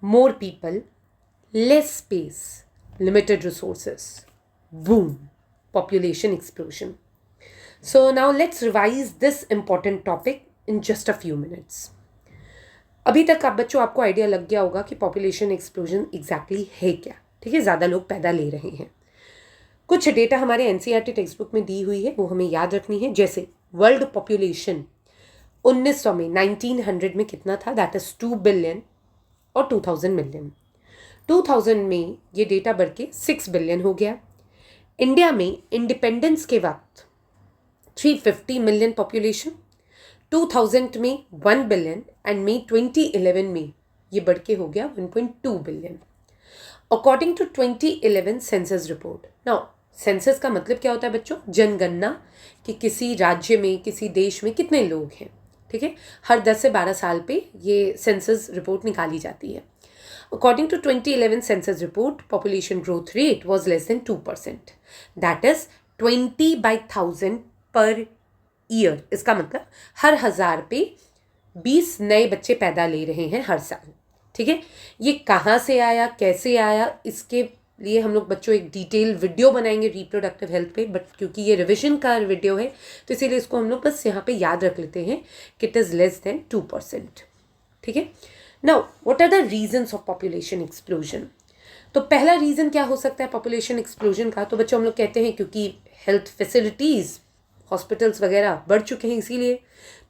more people, less space, limited resources. Boom, population explosion. So now let's revise this important topic in just a few minutes. अभी तक आप बच्चों आपको idea लग गया होगा कि पॉपुलेशन एक्सप्लोजन एग्जैक्टली है क्या. ठीक है, ज़्यादा लोग पैदा ले रहे हैं. कुछ डेटा हमारे एनसीईआरटी टेक्स्ट बुक में दी हुई है, वो हमें याद रखनी है. जैसे वर्ल्ड पॉपुलेशन 1900 में 1900 में कितना था, दैट इज 2 बिलियन और 2000 मिलियन. 2000 में ये डेटा बढ़ के 6 बिलियन हो गया. इंडिया में इंडिपेंडेंस के वक्त 350 मिलियन पॉपुलेशन, 2000 में 1 बिलियन एंड मई 2011 में ये बढ़ के हो गया 1.2 billion. According to 2011 census report. Now census का मतलब क्या होता है बच्चों? जनगणना कि किसी राज्य में, किसी देश में कितने लोग हैं. ठीक है, हर 10 से 12 साल पे ये सेंसस रिपोर्ट निकाली जाती है. According to 2011 census report, population growth rate was less than 2%. That is 20/1000 per year. इसका मतलब हर 1000 पे 20 नए बच्चे पैदा ले रहे हैं हर साल. ठीक है, ये कहाँ से आया, कैसे आया, इसके लिए हम लोग बच्चों एक डिटेल वीडियो बनाएंगे रिप्रोडक्टिव हेल्थ पे. बट क्योंकि ये रिविजन का वीडियो है तो इसीलिए इसको हम लोग बस यहाँ पे याद रख लेते हैं कि इट इज़ लेस देन 2%. ठीक है. Now what are the reasons of population explosion? तो पहला रीज़न क्या हो सकता है पॉपुलेशन एक्सप्लोजन का? तो बच्चों हम लोग कहते हैं क्योंकि हेल्थ फैसिलिटीज़, हॉस्पिटल्स वगैरह बढ़ चुके हैं इसीलिए.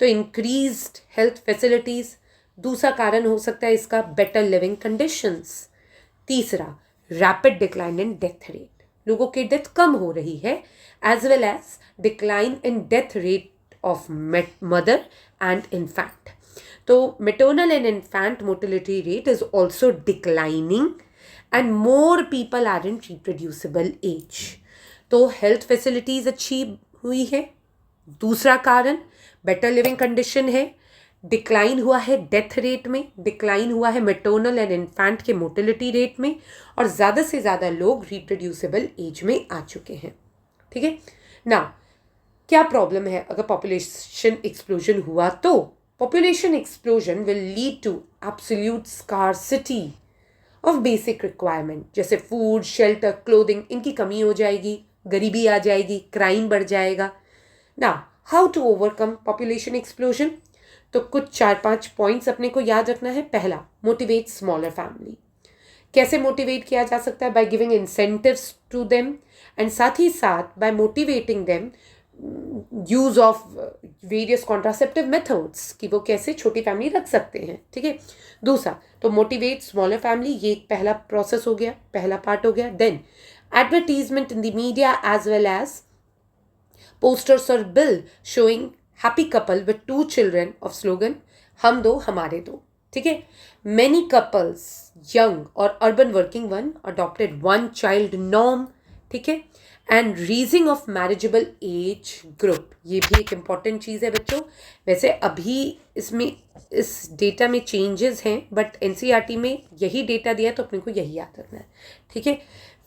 तो इंक्रीज्ड हेल्थ फैसिलिटीज़. दूसरा कारण हो सकता है इसका बेटर लिविंग कंडीशंस. तीसरा rapid decline in death rate. लोगों की डेथ कम हो रही है, as well as decline in death rate of mother and infant. तो maternal and infant mortality rate is also declining and more people are in reproducible age. तो health facilities अच्छी हुई है. दूसरा कारण बेटर लिविंग कंडीशन है. Decline हुआ है डेथ रेट में, डिक्लाइन हुआ है मेटर्नल एंड इन्फैंट के मोर्टेलिटी रेट में, और ज़्यादा से ज़्यादा लोग रिप्रोड्यूसिबल एज में आ चुके हैं. ठीक है ना. क्या प्रॉब्लम है अगर पॉपुलेशन एक्सप्लोजन हुआ? तो population explosion will lead to absolute scarcity of basic requirement, जैसे फूड, शेल्टर, क्लोथिंग, इनकी कमी हो जाएगी, गरीबी आ जाएगी, क्राइम बढ़ जाएगा. ना how to overcome population explosion? तो कुछ 4-5 पॉइंट्स अपने को याद रखना है. पहला, मोटिवेट स्मॉलर फैमिली. कैसे मोटिवेट किया जा सकता है? By giving incentives to them, and साथ ही साथ by motivating them use of various contraceptive methods, कि वो कैसे छोटी फैमिली रख सकते हैं. ठीक है. दूसरा, तो मोटिवेट स्मॉलर फैमिली, ये एक पहला प्रोसेस हो गया, पहला पार्ट हो गया. Then advertisement in the media as well as posters or bill showing happy couple with 2 children of slogan हम दो हमारे दो. ठीक है. many couples young or urban working one adopted one child norm. ठीक है. and raising of marriageable age group, ये भी एक important चीज़ है बच्चों. वैसे अभी इसमें इस डेटा में चेंजेस हैं, बट एनसीईआरटी में यही डेटा दिया तो अपने को यही याद रखना है. ठीक है.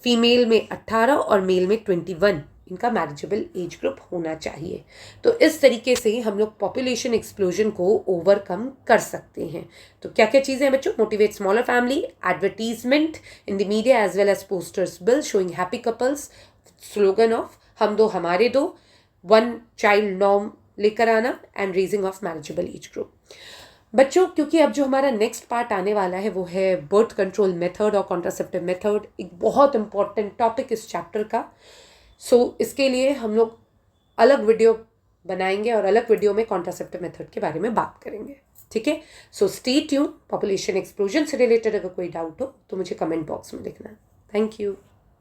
फीमेल में 18 और मेल में 21 इनका मैरिजेबल एज ग्रुप होना चाहिए. तो इस तरीके से हम लोग पॉपुलेशन एक्सप्लोजन को ओवरकम कर सकते हैं. तो क्या क्या चीज़ें हैं बच्चों? Motivate smaller family, advertisement in the media as well as posters, bill showing happy couples, slogan of हम दो हमारे दो, 1 चाइल्ड नॉर्म लेकर आना, and raising of marriageable age group. बच्चों क्योंकि अब जो हमारा नेक्स्ट पार्ट आने वाला है वो है बर्थ कंट्रोल मेथड और कॉन्ट्रासेप्टिव मेथड, एक बहुत इंपॉर्टेंट टॉपिक इस चैप्टर का. सो इसके लिए हम लोग अलग वीडियो बनाएंगे और अलग वीडियो में कॉन्ट्रासेप्टिव मेथड के बारे में बात करेंगे. ठीक है. So stay tune. Population explosion से रिलेटेड अगर कोई डाउट हो तो मुझे कमेंट बॉक्स में लिखना. Thank you.